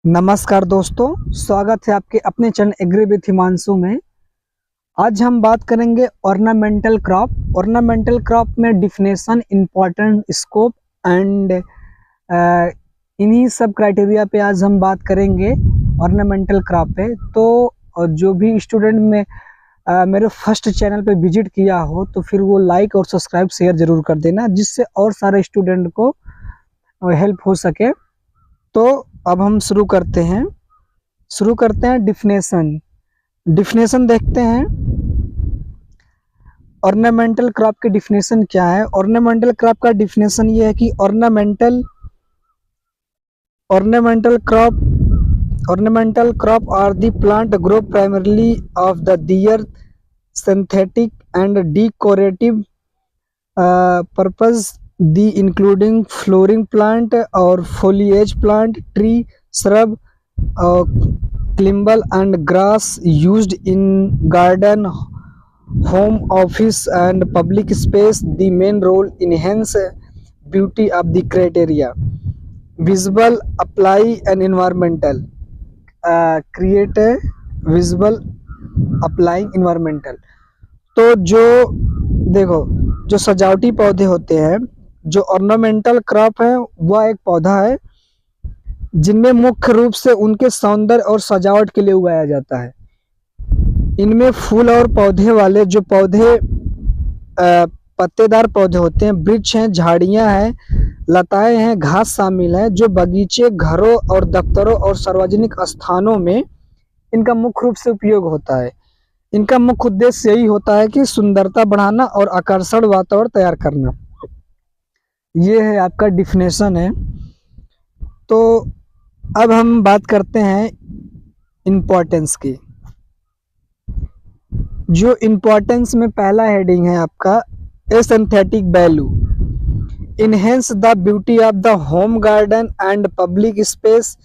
नमस्कार दोस्तों, स्वागत है आपके अपने चैनल एग्री विथ हिमांशु में। आज हम बात करेंगे ऑर्नामेंटल क्रॉप। ऑर्नामेंटल क्रॉप में डिफिनेशन, इम्पोर्टेंट, स्कोप एंड इन्हीं सब क्राइटेरिया पे आज हम बात करेंगे ऑर्नामेंटल क्रॉप पे। तो जो भी स्टूडेंट में मेरे फर्स्ट चैनल पे विजिट किया हो तो फिर वो लाइक और सब्सक्राइब शेयर ज़रूर कर देना, जिससे और सारे स्टूडेंट को हेल्प हो सके। तो अब हम शुरू करते हैं डिफिनेशन देखते हैं। ऑर्नामेंटल क्रॉप की डिफिनेशन क्या है? ऑर्नामेंटल क्रॉप का डिफिनेशन ये है कि ornamental crop are the plant grow primarily of the their synthetic and decorative purpose the including flooring plant और foliage plant, tree, shrub, climber and grass used in garden, home, office and public space. The main role enhance beauty of the criteria. Visual, apply and environmental. Create a visual, applying environmental. तो जो देखो, जो सजावटी पौधे होते हैं, जो ornamental crop है वह एक पौधा है जिनमें मुख्य रूप से उनके सौंदर्य और सजावट के लिए उगाया जाता है। इनमें फूल और पौधे वाले जो पौधे पत्तेदार पौधे होते हैं, वृक्ष हैं, झाड़ियां हैं, लताएं हैं, घास शामिल है, जो बगीचे, घरों और दफ्तरों और सार्वजनिक स्थानों में इनका मुख्य रूप से उपयोग होता है। इनका मुख्य उद्देश्य यही होता है कि सुंदरता बढ़ाना और आकर्षण वातावरण तैयार करना। ये है आपका डिफिनेशन है। तो अब हम बात करते हैं इम्पोर्टेंस की। जो इम्पोर्टेंस में पहला हेडिंग है आपका aesthetic value, enhance the beauty of the home garden and public space,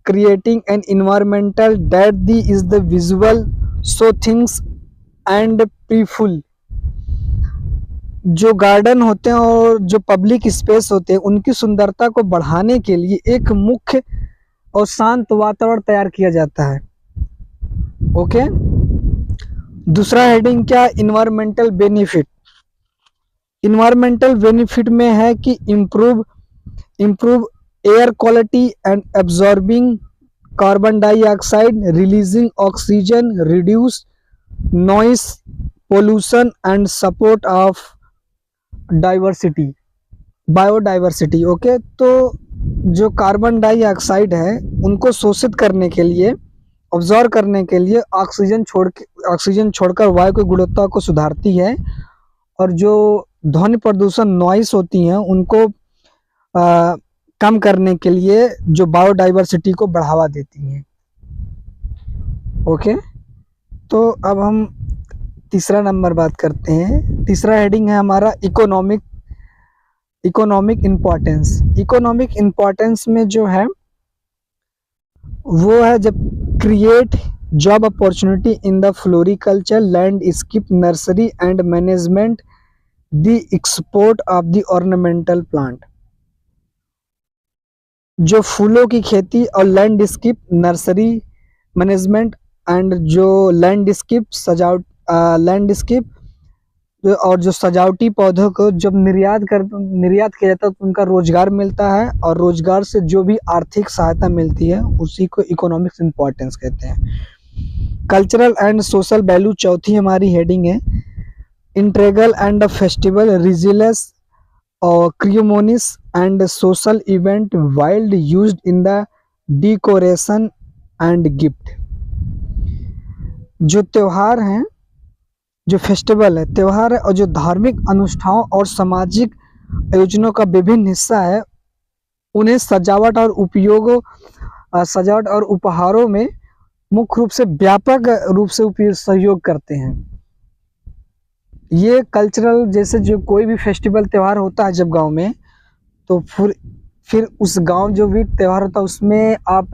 creating an environmental that the is the visual so things and peaceful. जो गार्डन होते हैं और जो पब्लिक स्पेस होते हैं, उनकी सुंदरता को बढ़ाने के लिए एक मुख्य और शांत वातावरण तैयार किया जाता है। ओके, दूसरा हेडिंग क्या? Environmental benefit. इन्वायरमेंटल बेनिफिट में है कि improve air quality and absorbing carbon dioxide, releasing oxygen, reduce noise pollution and support of biodiversity. Okay, तो जो कार्बन डाइऑक्साइड है उनको शोषित करने के लिए, ऑब्जॉर्व करने के लिए ऑक्सीजन छोड़कर वायु की गुणवत्ता को सुधारती है, और जो ध्वनि प्रदूषण नॉइस होती हैं उनको कम करने के लिए जो बायोडाइवर्सिटी को बढ़ावा देती हैं। ओके, तो अब हम तीसरा नंबर बात करते हैं। तीसरा हेडिंग है हमारा इकोनॉमिक इम्पोर्टेंस। इकोनॉमिक इम्पोर्टेंस में जो है वो है जब create job opportunity in the floriculture, landscape, nursery and management, the export of the ornamental plant. जो फूलों की खेती और लैंडस्केप, नर्सरी मैनेजमेंट एंड जो लैंडस्केप और जो सजावटी पौधों को जब निर्यात किया जाता है तो उनका रोजगार मिलता है, और रोजगार से जो भी आर्थिक सहायता मिलती है उसी को इकोनॉमिक्स इम्पोर्टेंस कहते हैं। कल्चरल एंड सोशल वैल्यू चौथी हमारी हेडिंग है। इंट्रेगल एंड फेस्टिवल, रिजिलस और ceremonies and social event wild used in the decoration and gift. जो त्योहार हैं, जो फेस्टिवल है, त्योहार है, और जो धार्मिक अनुष्ठानों और सामाजिक आयोजनों का विभिन्न हिस्सा है, उन्हें सजावट और उपहारों में मुख्य रूप से व्यापक रूप से सहयोग करते हैं। ये कल्चरल, जैसे जो कोई भी फेस्टिवल त्यौहार होता है जब गांव में, तो फिर उस गांव जो भी त्यौहार होता है उसमें आप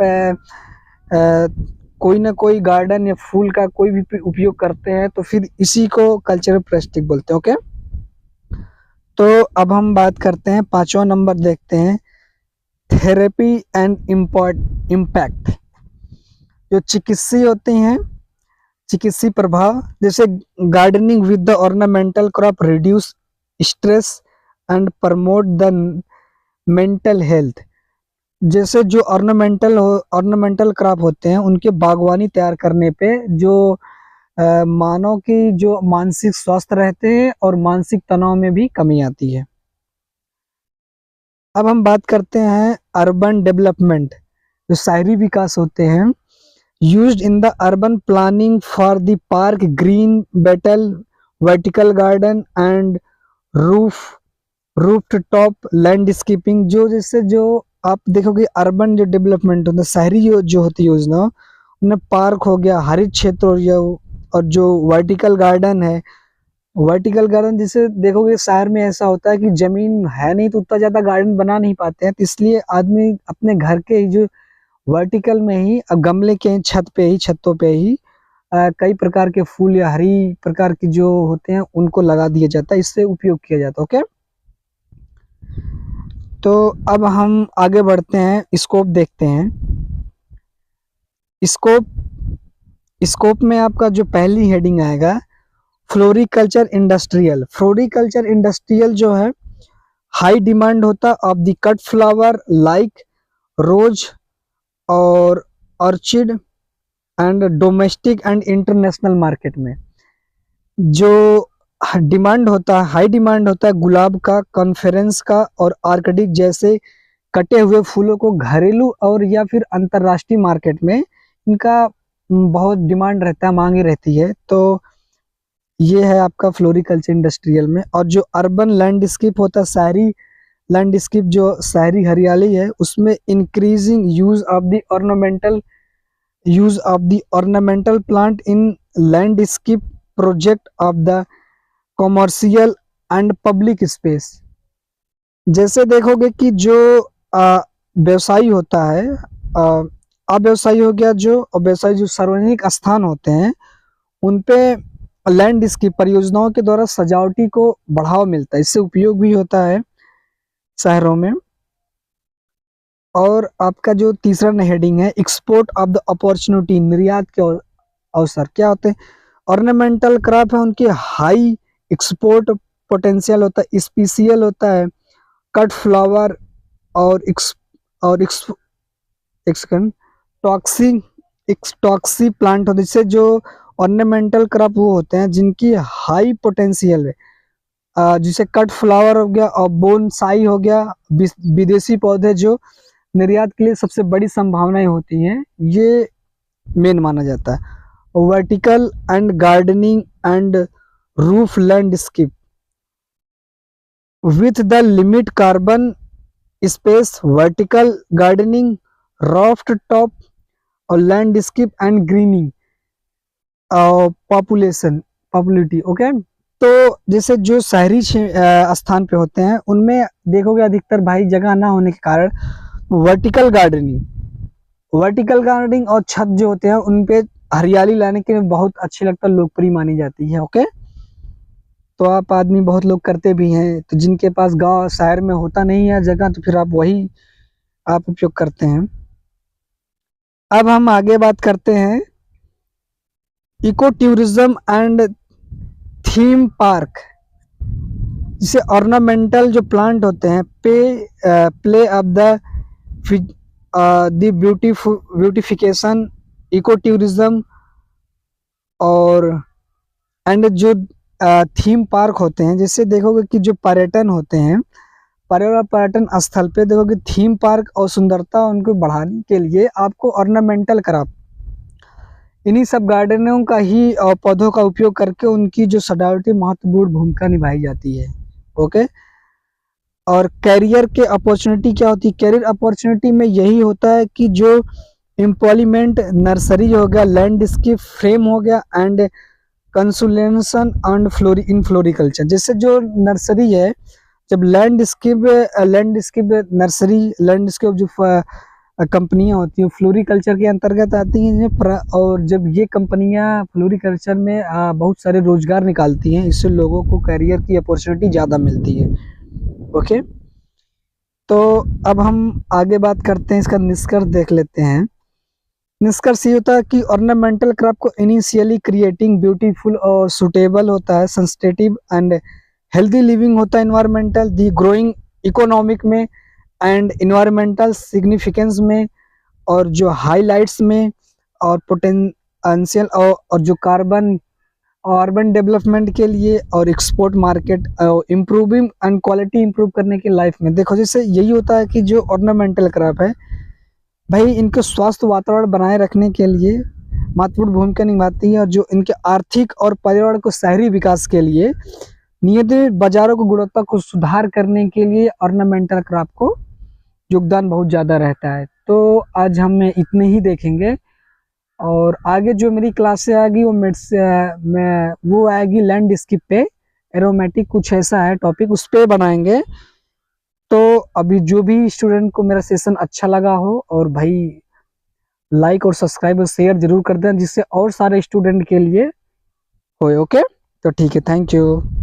कोई ना कोई गार्डन या फूल का कोई भी उपयोग करते हैं, तो फिर इसी को कल्चरल प्रेस्टिज बोलते हैं। ओके, तो अब हम बात करते हैं, पांचवा नंबर देखते हैं, थेरेपी एंड इम्पैक्ट। जो चिकित्सीय होते हैं, चिकित्सीय प्रभाव, जैसे gardening with the ornamental crop reduce stress and promote the mental health. जैसे जो ऑर्नामेंटल क्रॉप होते हैं, उनके बागवानी तैयार करने पे जो मानव की जो मानसिक स्वास्थ्य रहते हैं और मानसिक तनाव में भी कमी आती है। अब हम बात करते हैं अर्बन डेवलपमेंट, जो शहरी विकास होते हैं। Used in the urban planning for the park, green बेटल, vertical garden and roof top landscaping. जो जैसे जो आप देखोगे अर्बन जो डेवलपमेंट होता है, शहरी जो होती है योजना, उनमें पार्क हो गया, हरित क्षेत्र हो गया, और जो वर्टिकल गार्डन है, वर्टिकल गार्डन जिसे देखोगे शहर में ऐसा होता है कि जमीन है नहीं तो उतना ज़्यादा गार्डन बना नहीं पाते हैं, तो इसलिए आदमी अपने घर के ही जो वर्टिकल में ही गमले के छतों पे ही कई प्रकार के फूल या हरी प्रकार के जो होते हैं उनको लगा दिया जाता है, इससे उपयोग किया जाता है। ओके, तो अब हम आगे बढ़ते हैं, स्कोप देखते हैं। स्कोप में आपका जो पहली हेडिंग आएगा फ्लोरिकल्चर इंडस्ट्रियल। फ्लोरिकल्चर इंडस्ट्रियल जो है हाई डिमांड होता of the cut flower like rose और orchid and domestic and international market में। जो डिमांड होता है, हाई डिमांड होता है गुलाब का, कॉन्फ्रेंस का और आर्किडिक जैसे कटे हुए फूलों को घरेलू और या फिर अंतर्राष्ट्रीय मार्केट में इनका बहुत डिमांड रहता है, मांगी रहती है। तो ये है आपका फ्लोरिकल्चर इंडस्ट्रियल में। और जो अर्बन लैंडस्केप होता है, शहरी लैंडस्केप, जो शहरी हरियाली है, उसमें increasing use of the ornamental plant in landscape project of the commercial and public space. जैसे देखोगे कि जो व्यवसायी होता है, अव्यवसायी हो गया, जो व्यवसायी जो सार्वजनिक स्थान होते हैं, उन पे लैंडस्केप परियोजनाओं के द्वारा सजावटी को बढ़ावा मिलता है, इससे उपयोग भी होता है शहरों में। और आपका जो तीसरा हेडिंग है एक्सपोर्ट ऑफ द अपॉर्चुनिटी, निर्यात के अवसर क्या होते हैं। ऑर्नामेंटल क्रॉप है, उनके हाई एक्सपोर्ट पोटेंशियल होता है, स्पेशियल होता है, कट फ्लावर और टॉक्सी प्लांट होते हैं। जिससे जो ऑर्नामेंटल क्रॉप वो होते हैं जिनकी हाई पोटेंशियल है, जिसे कट फ्लावर हो गया और बोनसाई हो गया, विदेशी पौधे जो निर्यात के लिए सबसे बड़ी संभावनाएं होती हैं, ये मेन माना जाता है। Vertical and gardening and roof landscape with the limit carbon space, vertical gardening, rooftop और landscape and greening popularity. Okay, तो जैसे जो शहरी स्थान पे होते हैं उनमें देखोगे अधिकतर भाई जगह ना होने के कारण वर्टिकल गार्डनिंग और छत जो होते हैं उन पे हरियाली लाने के लिए बहुत अच्छी लगता है, लोकप्रिय मानी जाती है। ओके, तो आप आदमी बहुत लोग करते भी हैं, तो जिनके पास गांव शहर में होता नहीं है जगह, तो फिर आप वही आप उपयोग करते हैं। अब हम आगे बात करते हैं eco tourism and theme park. जिसे ऑर्नामेंटल जो प्लांट होते हैं play of the beautification, eco tourism और एंड जो थीम पार्क होते हैं। जैसे देखोगे कि जो पर्यटन होते हैं, पर्यटन स्थल पे देखोगे थीम पार्क और सुंदरता उनको बढ़ाने के लिए आपको ऑर्नामेंटल क्रॉप, इन्हीं सब गार्डनों का ही और पौधों का उपयोग करके उनकी जो सजावटी महत्वपूर्ण भूमिका निभाई जाती है। ओके, और कैरियर के अपॉर्चुनिटी क्या होती है। कैरियर अपॉर्चुनिटी में यही होता है कि जो एम्प्लॉयमेंट, नर्सरी हो गया, लैंडस्केप फ्रेम हो गया एंड कंसुलेशन एंड फ्लोरिकल्चर। जैसे जो नर्सरी है, जब लैंडस्केप जो कंपनियां होती हैं फ्लोरिकल्चर के अंतर्गत आती हैं, और जब ये कंपनियां फ्लोरिकल्चर में बहुत सारे रोजगार निकालती हैं, इससे लोगों को कैरियर की अपॉर्चुनिटी ज़्यादा मिलती है। ओके, तो अब हम आगे बात करते हैं, इसका निष्कर्ष देख लेते हैं। निष्कर्ष ये होता है कि ऑर्नामेंटल क्राफ्ट को इनिशियली क्रिएटिंग ब्यूटीफुल और सुटेबल होता है, सेंसिटिव एंड हेल्दी लिविंग होता है, इन्वायरमेंटल दी ग्रोइंग इकोनॉमिक में एंड इन्वायरमेंटल सिग्निफिकेंस में, और जो हाईलाइट्स में, और पोटेंशियल और जो कार्बन अर्बन डेवलपमेंट के लिए, और export market improving and quality improve करने की लाइफ में। देखो जैसे यही होता है कि जो ऑर्नामेंटल क्राफ्ट है भाई, इनके स्वास्थ्य वातावरण बनाए रखने के लिए महत्वपूर्ण भूमिका निभाती है, और जो इनके आर्थिक और पर्यावरण को शहरी विकास के लिए, नियंत्रित बाजारों को गुणवत्ता को सुधार करने के लिए ऑर्नामेंटल क्राफ्ट को योगदान बहुत ज़्यादा रहता है। तो आज हम इतने ही देखेंगे, और आगे जो मेरी क्लासें आएगी वो आएगी लैंडस्केप पे, एरोमेटिक कुछ ऐसा है टॉपिक, उस पे बनाएंगे। तो अभी जो भी स्टूडेंट को मेरा सेशन अच्छा लगा हो, और भाई लाइक और सब्सक्राइब और शेयर जरूर कर दें, जिससे और सारे स्टूडेंट के लिए होए। ओके, तो ठीक है, थैंक यू।